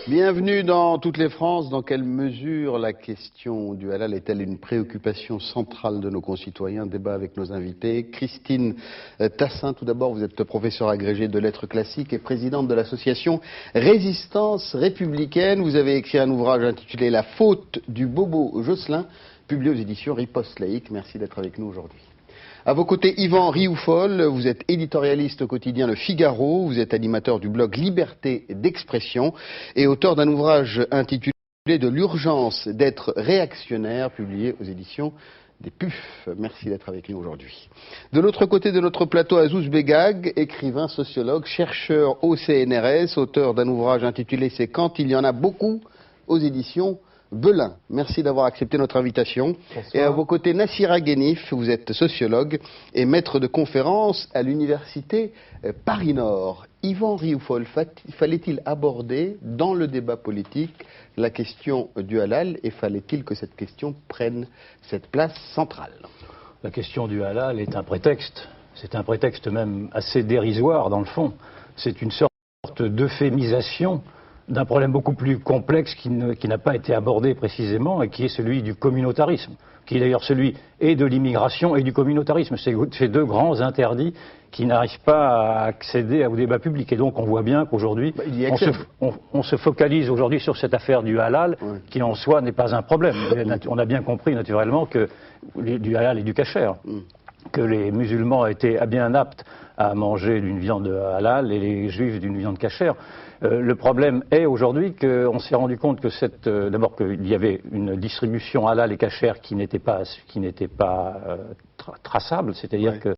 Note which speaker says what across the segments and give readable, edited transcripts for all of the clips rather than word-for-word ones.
Speaker 1: Bienvenue dans toutes les France. Dans quelle mesure la question du halal est-elle une préoccupation centrale de nos concitoyens? Débat avec nos invités. Christine Tassin, tout d'abord, vous êtes professeure agrégée de lettres classiques et présidente de l'association Résistance républicaine. Vous avez écrit un ouvrage intitulé La faute du bobo Jocelyn, publié aux éditions Riposte Laïque. Merci d'être avec nous aujourd'hui. À vos côtés, Yvan Rioufol, vous êtes éditorialiste au quotidien Le Figaro, vous êtes animateur du blog Liberté d'expression et auteur d'un ouvrage intitulé De l'urgence d'être réactionnaire, publié aux éditions des PUF. Merci d'être avec nous aujourd'hui. De l'autre côté de notre plateau, Azouz Begag, écrivain, sociologue, chercheur au CNRS, auteur d'un ouvrage intitulé C'est quand il y en a beaucoup, aux éditions Belin. Merci d'avoir accepté notre invitation.
Speaker 2: Bonsoir.
Speaker 1: Et à vos côtés, Nassira Guénif, vous êtes sociologue et maître de conférences à l'université Paris-Nord. Yvan Rioufol, fallait-il aborder dans le débat politique la question du halal et fallait-il que cette question prenne cette place centrale?
Speaker 2: La question du halal est un prétexte. C'est un prétexte même assez dérisoire dans le fond. C'est une sorte d'euphémisation d'un problème beaucoup plus complexe qui n'a pas été abordé précisément et qui est celui du communautarisme, qui est d'ailleurs celui et de l'immigration et du communautarisme. Ces deux grands interdits qui n'arrivent pas à accéder au débat public. Et donc on voit bien qu'aujourd'hui, on se focalise aujourd'hui sur cette affaire du halal, oui, qui en soi n'est pas un problème. On a bien compris naturellement que du halal et du kasher, que les musulmans étaient bien aptes à manger d'une viande halal et les juifs d'une viande kasher. Le problème est aujourd'hui qu'on s'est rendu compte que d'abord qu'il y avait une distribution halal et kasher qui n'était pas traçable, c'est-à-dire, oui, que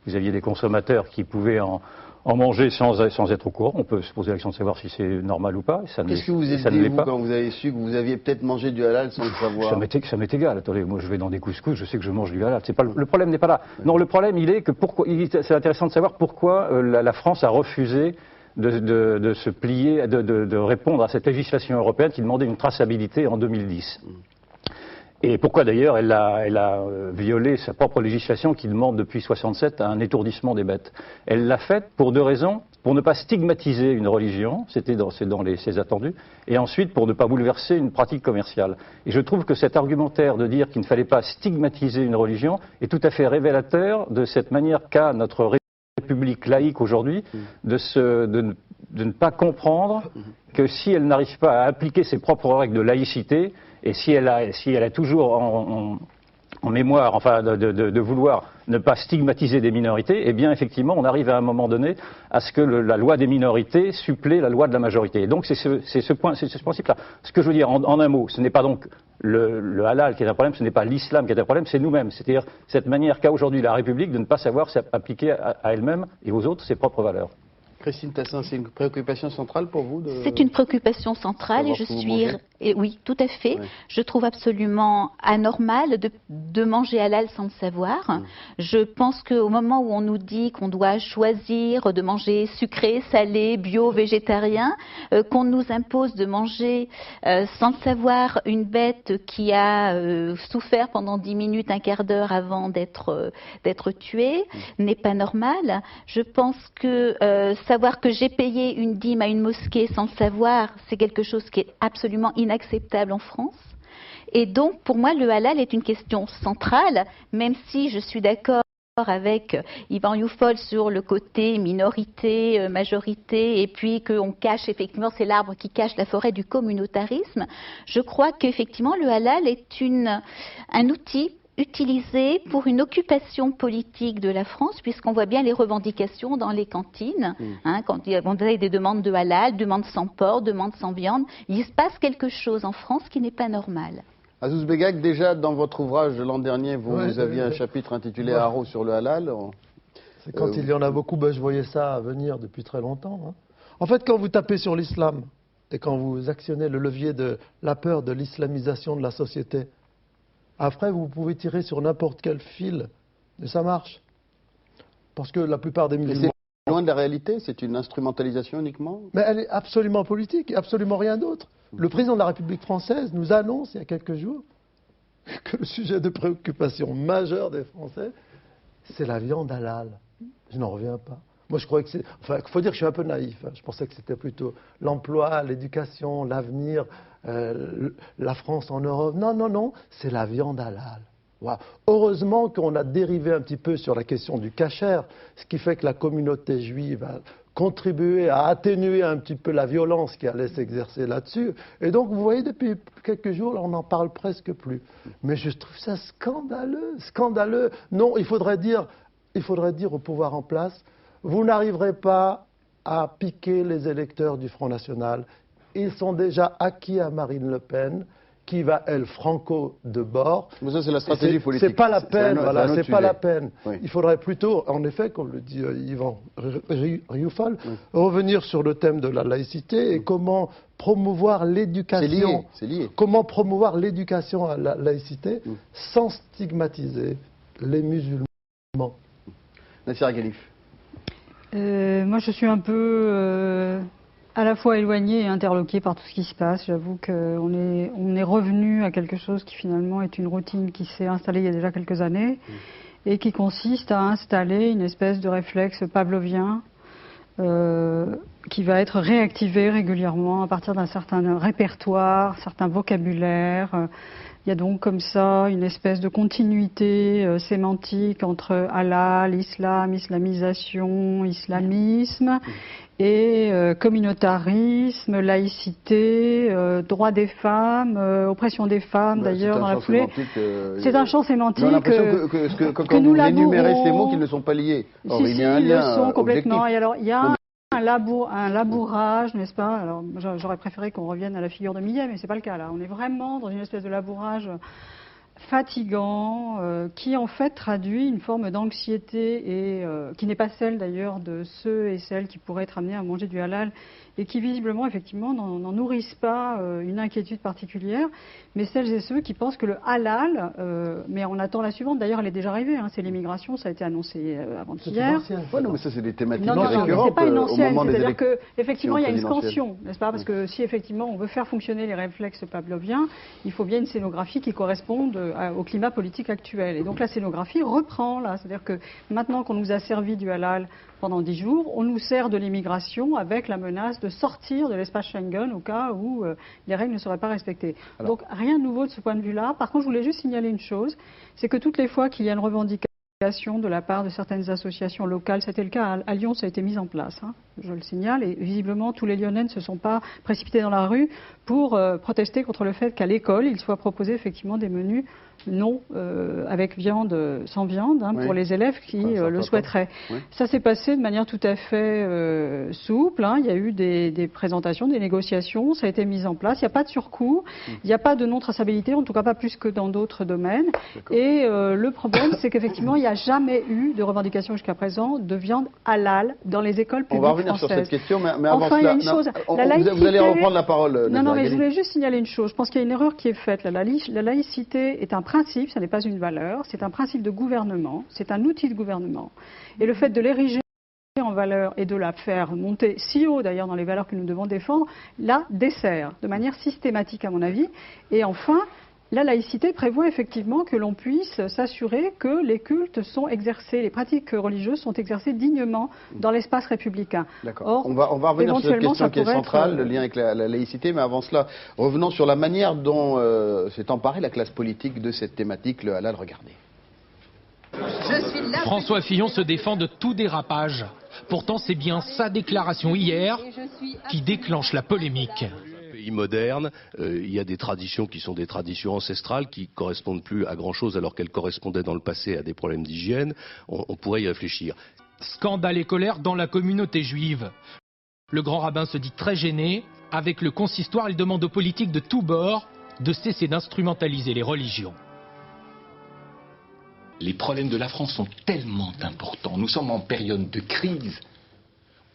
Speaker 2: vous aviez des consommateurs qui pouvaient en manger sans être au courant. On peut se poser la question de savoir si c'est normal ou pas.
Speaker 1: Qu'est-ce que vous êtes dit, vous, quand vous avez su que vous aviez peut-être mangé du halal sans le savoir?
Speaker 2: Ça m'est égal. Attendez, moi je vais dans des couscous, je sais que je mange du halal. Le problème n'est pas là. Non, le problème, il est que c'est intéressant de savoir pourquoi la France a refusé de se plier, de répondre à cette législation européenne qui demandait une traçabilité en 2010. Et pourquoi d'ailleurs elle a violé sa propre législation qui demande depuis 67 un étourdissement des bêtes. Elle l'a faite pour deux raisons: pour ne pas stigmatiser une religion, c'est dans ses attendus, et ensuite pour ne pas bouleverser une pratique commerciale. Et je trouve que cet argumentaire de dire qu'il ne fallait pas stigmatiser une religion est tout à fait révélateur de cette manière qu'a notre République laïque aujourd'hui de ne pas comprendre que si elle n'arrive pas à appliquer ses propres règles de laïcité, et si elle a toujours en mémoire, enfin, de vouloir ne pas stigmatiser des minorités, eh bien, effectivement, on arrive à un moment donné à ce que la loi des minorités supplée la loi de la majorité. Et donc, c'est ce principe-là. Ce que je veux dire, en un mot, ce n'est pas donc le halal qui est un problème, ce n'est pas l'islam qui est un problème, c'est nous-mêmes. C'est-à-dire cette manière qu'a aujourd'hui la République de ne pas savoir appliquer à elle-même et aux autres ses propres valeurs.
Speaker 1: Christine Tassin, c'est une préoccupation centrale pour vous?
Speaker 3: C'est une préoccupation centrale et je suis... oui, tout à fait. Oui. Je trouve absolument anormal de manger halal sans le savoir. Je pense qu'au moment où on nous dit qu'on doit choisir de manger sucré, salé, bio, végétarien, qu'on nous impose de manger sans le savoir une bête qui a souffert pendant 10 minutes, un quart d'heure avant d'être tuée, n'est pas normal. Je pense que savoir que j'ai payé une dîme à une mosquée sans le savoir, c'est quelque chose qui est absolument inacceptable en France. Et donc, pour moi, le halal est une question centrale, même si je suis d'accord avec Yvan Rioufol sur le côté minorité, majorité, et puis qu'on cache, effectivement, c'est l'arbre qui cache la forêt du communautarisme. Je crois qu'effectivement, le halal est un outil utilisé pour une occupation politique de la France, puisqu'on voit bien les revendications dans les cantines, quand il y a des demandes de halal, demandes sans porc, demandes sans viande. Il se passe quelque chose en France qui n'est pas normal.
Speaker 1: Azouz Begag, déjà dans votre ouvrage de l'an dernier, vous aviez un chapitre intitulé Haro sur le halal.
Speaker 4: C'est quand il y en a beaucoup, je voyais ça venir depuis très longtemps. En fait, quand vous tapez sur l'islam et quand vous actionnez le levier de la peur de l'islamisation de la société, après, vous pouvez tirer sur n'importe quel fil, et ça marche. Parce que la plupart des musulmans...
Speaker 1: C'est loin de la réalité, c'est une instrumentalisation uniquement.
Speaker 4: Mais elle est absolument politique, et absolument rien d'autre. Le président de la République française nous annonce, il y a quelques jours, que le sujet de préoccupation majeure des Français, c'est la viande halal. Je n'en reviens pas. Moi, je croyais que il faut dire que je suis un peu naïf. Hein. Je pensais que c'était plutôt l'emploi, l'éducation, l'avenir, la France en Europe. Non, non, non, c'est la viande halal. Voilà. Heureusement qu'on a dérivé un petit peu sur la question du kasher, ce qui fait que la communauté juive a contribué à atténuer un petit peu la violence qui allait s'exercer là-dessus. Et donc, vous voyez, depuis quelques jours, là, on n'en parle presque plus. Mais je trouve ça scandaleux, scandaleux. Non, il faudrait dire au pouvoir en place, vous n'arriverez pas à piquer les électeurs du Front National. Ils sont déjà acquis à Marine Le Pen, qui va, elle, franco de bord.
Speaker 1: Mais ça, c'est la stratégie politique.
Speaker 4: C'est pas la peine, voilà, c'est pas la peine.
Speaker 1: Oui.
Speaker 4: Il faudrait plutôt, en effet, comme le dit Yvan Rioufol, revenir sur le thème de la laïcité et comment promouvoir l'éducation.
Speaker 1: C'est lié.
Speaker 4: Comment promouvoir l'éducation à la laïcité sans stigmatiser les musulmans.
Speaker 1: Nassira Khelif.
Speaker 5: Moi, je suis un peu à la fois éloignée et interloquée par tout ce qui se passe. J'avoue qu'on est revenu à quelque chose qui finalement est une routine qui s'est installée il y a déjà quelques années et qui consiste à installer une espèce de réflexe pavlovien qui va être réactivé régulièrement à partir d'un certain répertoire, certain vocabulaire. Il y a donc comme ça une espèce de continuité sémantique entre halal, islam, islamisation, islamisme et communautarisme, laïcité, droit des femmes, oppression des femmes d'ailleurs dans la foulée. C'est un champ sémantique.
Speaker 1: On a l'impression que quand vous énumérez ces mots qu'ils ne sont pas liés. Or, il y a un lien
Speaker 5: ils le sont complètement.
Speaker 1: objectif.
Speaker 5: Et alors, il y a un labourage, n'est-ce pas? Alors, j'aurais préféré qu'on revienne à la figure de Millet, mais c'est pas le cas là. On est vraiment dans une espèce de labourage fatigant, qui en fait traduit une forme d'anxiété et qui n'est pas celle d'ailleurs de ceux et celles qui pourraient être amenés à manger du halal et qui visiblement effectivement n'en nourrissent pas une inquiétude particulière, mais celles et ceux qui pensent que le halal, mais on attend la suivante, d'ailleurs elle est déjà arrivée, hein, c'est l'immigration, ça a été annoncé avant-hier.
Speaker 1: Ouais, non, mais ça c'est des thématiques
Speaker 5: Non,
Speaker 1: récurrentes
Speaker 5: c'est pas une
Speaker 1: au
Speaker 5: ancienne,
Speaker 1: moment des
Speaker 5: c'est-à-dire qu'effectivement il y a une
Speaker 1: présidentielles.
Speaker 5: scansion, n'est-ce pas? Parce que si effectivement on veut faire fonctionner les réflexes pavloviens, il faut bien une scénographie qui corresponde au climat politique actuel. Et donc la scénographie reprend là, c'est-à-dire que maintenant qu'on nous a servi du halal pendant 10 jours, on nous sert de l'immigration avec la menace de sortir de l'espace Schengen au cas où les règles ne seraient pas respectées. Alors, donc rien de nouveau de ce point de vue-là. Par contre, je voulais juste signaler une chose, c'est que toutes les fois qu'il y a une revendication de la part de certaines associations locales, c'était le cas à Lyon, ça a été mis en place, hein, je le signale, et visiblement tous les Lyonnais ne se sont pas précipités dans la rue pour protester contre le fait qu'à l'école, il soit proposé effectivement des menus non avec viande, sans viande, hein, pour les élèves qui le souhaiteraient. Ça s'est passé de manière tout à fait souple, hein. Il y a eu des présentations, des négociations, ça a été mis en place, il n'y a pas de surcoût, il n'y a pas de non-traçabilité, en tout cas pas plus que dans d'autres domaines. Et le problème, c'est qu'effectivement, il n'y a jamais eu de revendication jusqu'à présent de viande halal dans les écoles publiques françaises.
Speaker 1: On va revenir sur cette question, mais avant
Speaker 5: enfin,
Speaker 1: cela,
Speaker 5: il y a une chose,
Speaker 1: la laïcité, vous allez reprendre la parole.
Speaker 5: Non, mais je voulais juste signaler une chose. Je pense qu'il y a une erreur qui est faite. La laïcité est un principe, ça n'est pas une valeur, c'est un principe de gouvernement, c'est un outil de gouvernement. Et le fait de l'ériger en valeur et de la faire monter si haut d'ailleurs dans les valeurs que nous devons défendre, la dessert de manière systématique à mon avis. Et enfin, la laïcité prévoit effectivement que l'on puisse s'assurer que les cultes sont exercés, les pratiques religieuses sont exercées dignement dans l'espace républicain.
Speaker 1: D'accord. On va revenir sur cette question qui est centrale, le lien avec la laïcité, mais avant cela, revenons sur la manière dont s'est emparée la classe politique de cette thématique, le halal. Regardez.
Speaker 6: François Fillon se défend de tout dérapage. Pourtant, c'est bien sa déclaration hier qui déclenche la polémique.
Speaker 7: Pays moderne, il y a des traditions qui sont des traditions ancestrales qui correspondent plus à grand chose alors qu'elles correspondaient dans le passé à des problèmes d'hygiène. On pourrait y réfléchir.
Speaker 6: Scandale et colère dans la communauté juive. Le grand rabbin se dit très gêné. Avec le consistoire, il demande aux politiques de tous bords de cesser d'instrumentaliser les religions.
Speaker 8: Les problèmes de la France sont tellement importants. Nous sommes en période de crise.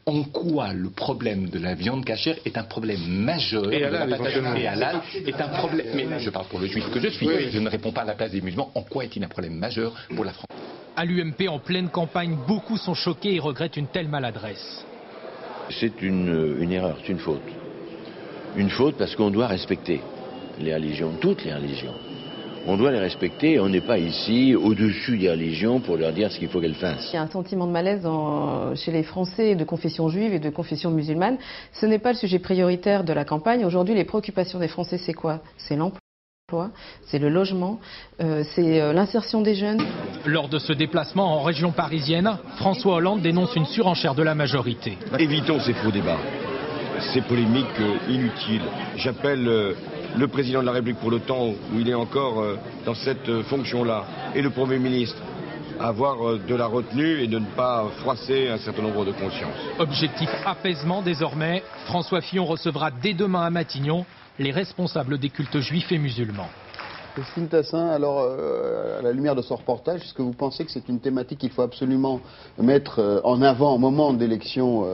Speaker 8: En quoi le problème de la viande cachère est un problème majeur
Speaker 9: et halal,
Speaker 8: est un problème. Mais je parle pour le juif que je suis. Je ne réponds pas à la place des musulmans. En quoi est-il un problème majeur pour la France?
Speaker 6: À l'UMP, en pleine campagne, beaucoup sont choqués et regrettent une telle maladresse.
Speaker 9: C'est une erreur, c'est une faute. Une faute parce qu'on doit respecter les religions, toutes les religions. on doit les respecter. On n'est pas ici au-dessus des religions pour leur dire ce qu'il faut qu'elles fassent.
Speaker 10: Il y a un sentiment de malaise chez les Français de confession juive et de confession musulmane. Ce n'est pas le sujet prioritaire de la campagne. Aujourd'hui, les préoccupations des Français, c'est quoi? C'est l'emploi, c'est le logement, c'est l'insertion des jeunes.
Speaker 6: Lors de ce déplacement en région parisienne, François Hollande dénonce une surenchère de la majorité.
Speaker 11: Évitons ces faux débats, ces polémiques inutiles. J'appelle le président de la République, pour le temps où il est encore dans cette fonction-là, et le Premier ministre, à avoir de la retenue et de ne pas froisser un certain nombre de consciences.
Speaker 6: Objectif apaisement désormais, François Fillon recevra dès demain à Matignon les responsables des cultes juifs et musulmans.
Speaker 1: Christine Tassin, alors à la lumière de ce reportage, est-ce que vous pensez que c'est une thématique qu'il faut absolument mettre en avant au moment d'élections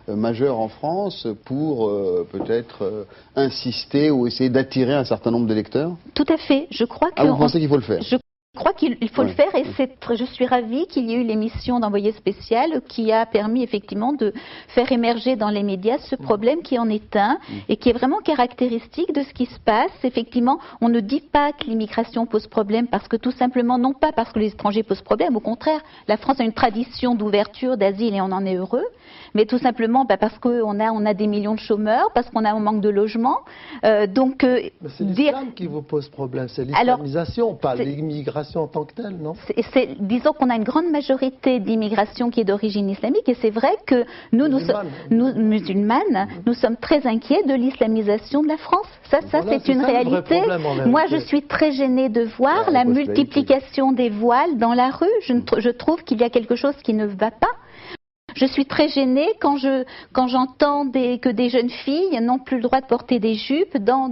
Speaker 1: majeures en France pour peut-être insister ou essayer d'attirer un certain nombre d'électeurs?
Speaker 3: Tout à fait. Je crois que
Speaker 1: vous pensez qu'il faut le faire?
Speaker 3: Je crois qu'il faut le faire et je suis ravie qu'il y ait eu l'émission d'Envoyé spécial qui a permis effectivement de faire émerger dans les médias ce problème qui en est un et qui est vraiment caractéristique de ce qui se passe. Effectivement, on ne dit pas que l'immigration pose problème parce que tout simplement, non pas parce que les étrangers posent problème, au contraire, la France a une tradition d'ouverture, d'asile et on en est heureux, mais tout simplement parce qu'on a des millions de chômeurs, parce qu'on a un manque de logement.
Speaker 4: Mais c'est l'islam qui vous pose problème, c'est l'islamisation, pas l'immigration en tant que telle, non?
Speaker 3: Disons qu'on a une grande majorité d'immigration qui est d'origine islamique et c'est vrai que nous musulmanes, nous sommes très inquiets de l'islamisation de la France. Ça c'est une réalité. Moi, je suis très gênée de voir la multiplication des voiles dans la rue. Je trouve qu'il y a quelque chose qui ne va pas. Je suis très gênée quand j'entends que des jeunes filles n'ont plus le droit de porter des jupes dans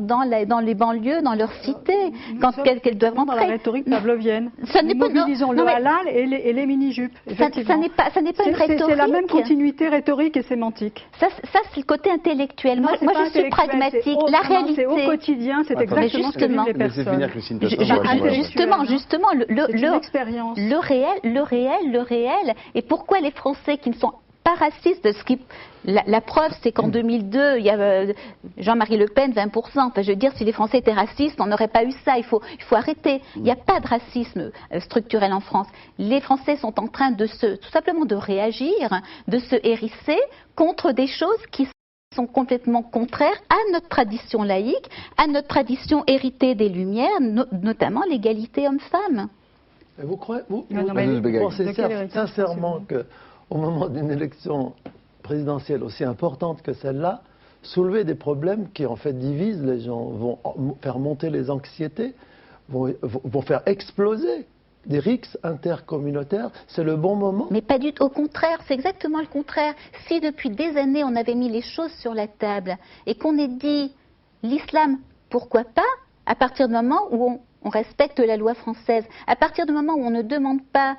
Speaker 3: les banlieues, dans leurs cités, quand qu'elles doivent rentrer.
Speaker 5: Dans la rhétorique pavlovienne.
Speaker 3: Nous
Speaker 5: mobilisons le halal et les mini-jupes.
Speaker 3: Ça n'est pas une rhétorique.
Speaker 5: C'est la même continuité rhétorique et sémantique.
Speaker 3: Ça c'est le côté intellectuel. Moi je suis pragmatique. La réalité.
Speaker 5: C'est au quotidien, c'est exactement ce que vivent les personnes.
Speaker 3: Justement, le réel. Et pourquoi les Français qui ne sont pas racistes, la preuve c'est qu'en 2002, il y a Jean-Marie Le Pen, 20%. Enfin, je veux dire, si les Français étaient racistes, on n'aurait pas eu ça. Il faut arrêter. Il n'y a pas de racisme structurel en France. Les Français sont en train tout simplement de réagir, de se hérisser contre des choses qui sont complètement contraires à notre tradition laïque, à notre tradition héritée des Lumières, notamment l'égalité homme-femme.
Speaker 4: Vous pensez sincèrement qu'au moment d'une élection présidentielle aussi importante que celle-là, soulever des problèmes qui en fait divisent les gens, vont faire monter les anxiétés, vont faire exploser des rixes intercommunautaires, c'est le bon moment?
Speaker 3: Mais pas du tout, au contraire, c'est exactement le contraire. Si depuis des années on avait mis les choses sur la table et qu'on ait dit l'islam, pourquoi pas, à partir du moment où on respecte la loi française, à partir du moment où on ne demande pas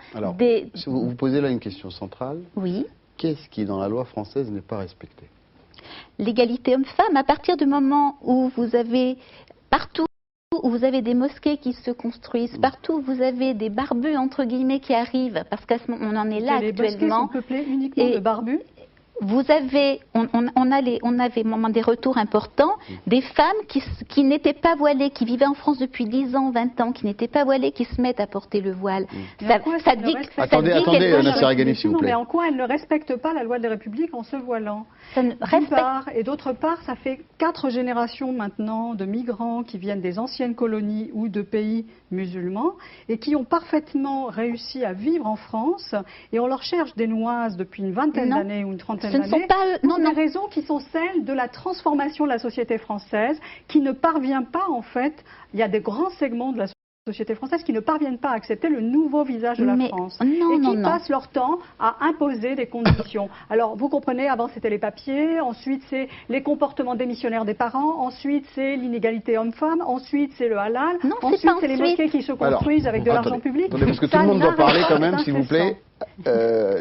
Speaker 1: Vous posez là une question centrale.
Speaker 3: Oui.
Speaker 1: Qu'est-ce qui, dans la loi française, n'est pas respecté?
Speaker 3: L'égalité homme-femme, à partir du moment où vous avez partout où vous avez des mosquées qui se construisent, partout où vous avez des barbus entre guillemets qui arrivent, parce qu'on en est là actuellement.
Speaker 5: Les mosquées sont peuplées uniquement de barbus.
Speaker 3: Vous avez, on avait des retours importants, des femmes qui n'étaient pas voilées, qui vivaient en France depuis 10 ans, 20 ans, qui n'étaient pas voilées, qui se mettent à porter le voile.
Speaker 1: Attendez, Nassir Ghani, s'il vous plaît.
Speaker 5: Mais en quoi elles ne respectent pas la loi de la République en se voilant? D'une part, et d'autre part, ça fait 4 générations maintenant de migrants qui viennent des anciennes colonies ou de pays musulmans et qui ont parfaitement réussi à vivre en France et on leur cherche des noises depuis une vingtaine d'années ou une trentaine d'années pour des raisons qui sont celles de la transformation de la société française qui ne parvient pas en fait, il y a des grands segments de la société française qui ne parviennent pas à accepter le nouveau visage de la France et qui passent leur temps à imposer des conditions. Alors vous comprenez, avant c'était les papiers, ensuite c'est les comportements démissionnaires des parents, ensuite c'est l'inégalité homme-femme, ensuite c'est le halal, ensuite c'est les mosquées qui se construisent avec de l'argent public.
Speaker 1: Parce que tout le monde doit parler quand même, s'il vous plaît.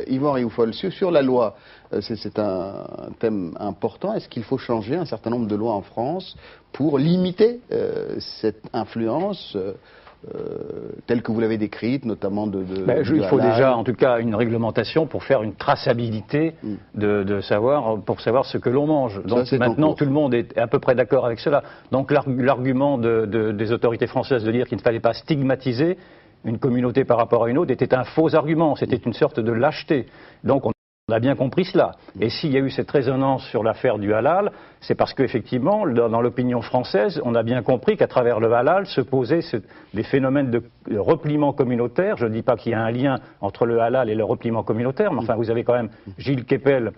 Speaker 1: Yvan Rioufol, sur la loi, c'est un thème important. Est-ce qu'il faut changer un certain nombre de lois en France pour limiter cette influence telle que vous l'avez décrite, notamment
Speaker 2: il faut déjà, en tout cas, une réglementation pour faire une traçabilité pour savoir ce que l'on mange. Donc maintenant, tout le monde est à peu près d'accord avec cela. Donc l'argument des autorités françaises de dire qu'il ne fallait pas stigmatiser une communauté par rapport à une autre était un faux argument. C'était une sorte de lâcheté. Donc on a bien compris cela. Et s'il y a eu cette résonance sur l'affaire du halal, c'est parce qu'effectivement, dans l'opinion française, on a bien compris qu'à travers le halal se posaient des phénomènes de repliement communautaire. Je ne dis pas qu'il y a un lien entre le halal et le repliement communautaire, mais enfin, vous avez quand même Gilles Kepel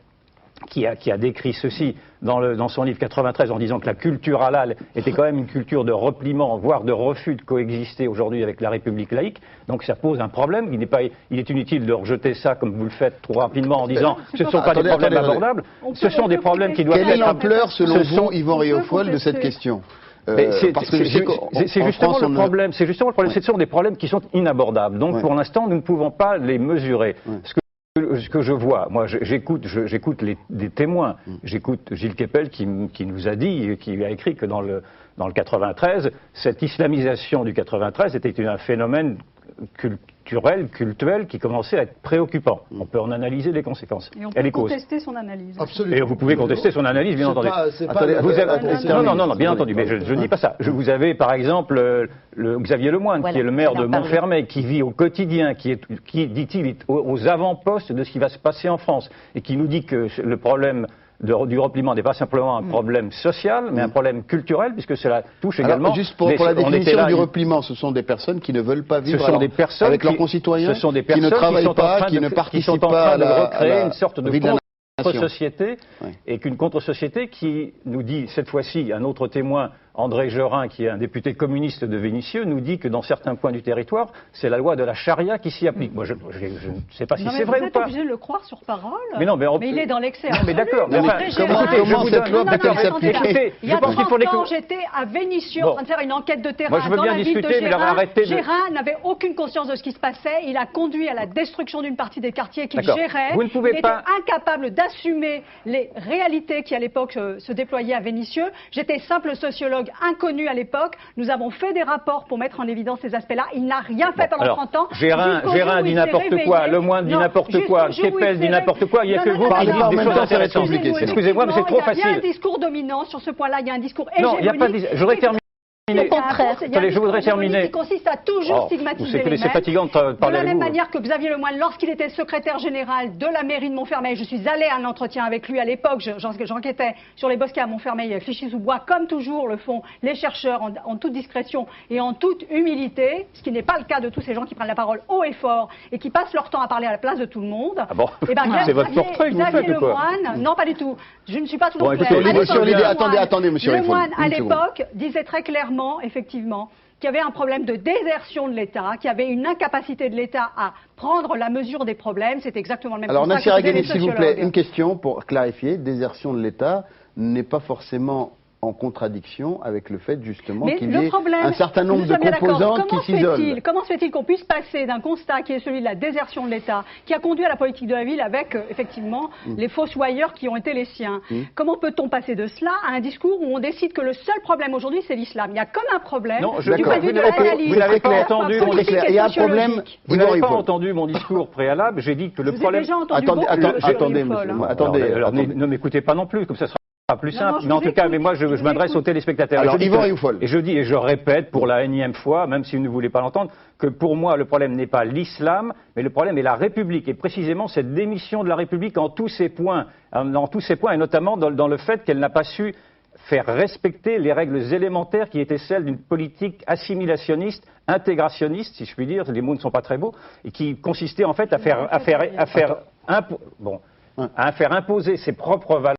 Speaker 2: qui a décrit ceci dans son livre 93 en disant que la culture halal était quand même une culture de repliement, voire de refus de coexister aujourd'hui avec la République laïque. Donc ça pose un problème. Il est inutile de rejeter ça comme vous le faites trop rapidement en disant que ce ne sont pas des problèmes abordables. Ce sont des problèmes qui doivent être...
Speaker 1: Quelle est l'ampleur, selon vous, Yvan Rieufol, de cette question?
Speaker 2: C'est justement le problème. Ce sont des problèmes qui sont inabordables. Donc pour l'instant, nous ne pouvons pas les mesurer. Ce que je vois, moi j'écoute des témoins, j'écoute Gilles Kepel qui nous a dit, qui a écrit que dans le 93, cette islamisation du 93 était un phénomène cultuel qui commençait à être préoccupant. On peut en analyser les conséquences.
Speaker 5: Et on peut contester son analyse.
Speaker 4: Absolument.
Speaker 2: Et vous pouvez contester son analyse, bien entendu. Non, bien entendu, mais je ne dis pas ça. Vous avez par exemple Xavier Lemoyne, qui est le maire de Montfermeil, qui vit au quotidien, qui dit-il, est aux avant-postes de ce qui va se passer en France, et qui nous dit que le problème du repliement n'est pas simplement un problème social, mais un problème culturel, puisque cela touche également...
Speaker 1: Juste pour la définition du repliement, ce sont des personnes qui ne veulent pas vivre avec leurs concitoyens,
Speaker 2: qui ne travaillent pas, qui ne participent pas à la... de recréer une sorte de contre-société, et qu'une contre-société qui nous dit, cette fois-ci, un autre témoin, André Gerin, qui est un député communiste de Vénissieux, nous dit que dans certains points du territoire, c'est la loi de la charia qui s'y applique. Moi, je ne sais pas si c'est vrai ou pas.
Speaker 5: Vous êtes obligé de le croire sur parole.
Speaker 2: Mais
Speaker 5: il est dans l'excès.
Speaker 2: Mais d'accord.
Speaker 1: Comment cette loi peut-elle s'appliquer?
Speaker 5: Il y a 30 ans, j'étais à Vénissieux en train de faire une enquête de terrain dans la ville de Gérin. Gérin n'avait aucune conscience de ce qui se passait. Il a conduit à la destruction d'une partie des quartiers qu'il gérait. Il était incapable d'assumer les réalités qui, à l'époque, se déployaient à Vénissieux. J'étais simple sociologue inconnu à l'époque. Nous avons fait des rapports pour mettre en évidence ces aspects-là. Il n'a rien fait pendant 30 ans.
Speaker 2: Gérin dit n'importe quoi, Lemoyne dit n'importe quoi, Kepel dit n'importe quoi. Il n'y a que vous qui dites des choses intéressantes. Excusez-moi, mais c'est trop facile.
Speaker 5: Il y a un discours dominant sur ce point-là. Il y a un discours
Speaker 2: hégémonique. Non, il n'y a pas. Je voudrais terminer.
Speaker 5: Au contraire,
Speaker 2: je voudrais terminer.
Speaker 5: Qui consiste à toujours stigmatiser les
Speaker 2: C'est fatigant de parler
Speaker 5: de la même manière que Xavier Lemoyne, lorsqu'il était secrétaire général de la mairie de Montfermeil, je suis allée à un entretien avec lui à l'époque, j'enquêtais sur les bosquets à Montfermeil, Clichy-sous-Bois, comme toujours le font les chercheurs en toute discrétion et en toute humilité, ce qui n'est pas le cas de tous ces gens qui prennent la parole haut et fort et qui passent leur temps à parler à la place de tout le monde.
Speaker 2: Ah bon? C'est votre portrait que vous faites ou quoi?
Speaker 5: Non, pas du tout. Je ne suis pas toujours
Speaker 1: Attendez, monsieur Rieufol.
Speaker 5: Lemoyne, à l'époque, disait très clairement, effectivement, qu'il y avait un problème de désertion de l'État, qu'il y avait une incapacité de l'État à prendre la mesure des problèmes. C'est exactement le même constat.
Speaker 1: Alors, Nassir Haghani, s'il vous plaît, une question pour clarifier. Désertion de l'État n'est pas forcément en contradiction avec le fait justement qu'il y ait un certain nombre de composantes qui s'isolent.
Speaker 5: Comment se fait-il qu'on puisse passer d'un constat qui est celui de la désertion de l'État, qui a conduit à la politique de la ville avec effectivement les fossoyeurs qui ont été les siens? Comment peut-on passer de cela à un discours où on décide que le seul problème aujourd'hui c'est l'islam? Il y a comme un problème du point de vue de l'analyse.
Speaker 2: Vous n'avez pas entendu mon discours.
Speaker 1: Il y a un problème.
Speaker 2: Vous n'avez pas entendu mon discours préalable. J'ai dit que le problème.
Speaker 1: Attendez,
Speaker 2: ne m'écoutez pas non plus, comme ça sera plus simple, mais en tout cas, moi je m'adresse aux téléspectateurs.
Speaker 1: Alors, Yvan Rieufol.
Speaker 2: Et je dis, et je répète pour la énième fois, même si vous ne voulez pas l'entendre, que pour moi le problème n'est pas l'islam, mais le problème est la République, et précisément cette démission de la République en tous ses points, et notamment dans le fait qu'elle n'a pas su faire respecter les règles élémentaires qui étaient celles d'une politique assimilationniste, intégrationniste, si je puis dire, les mots ne sont pas très beaux, et qui consistait en fait à faire imposer ses propres valeurs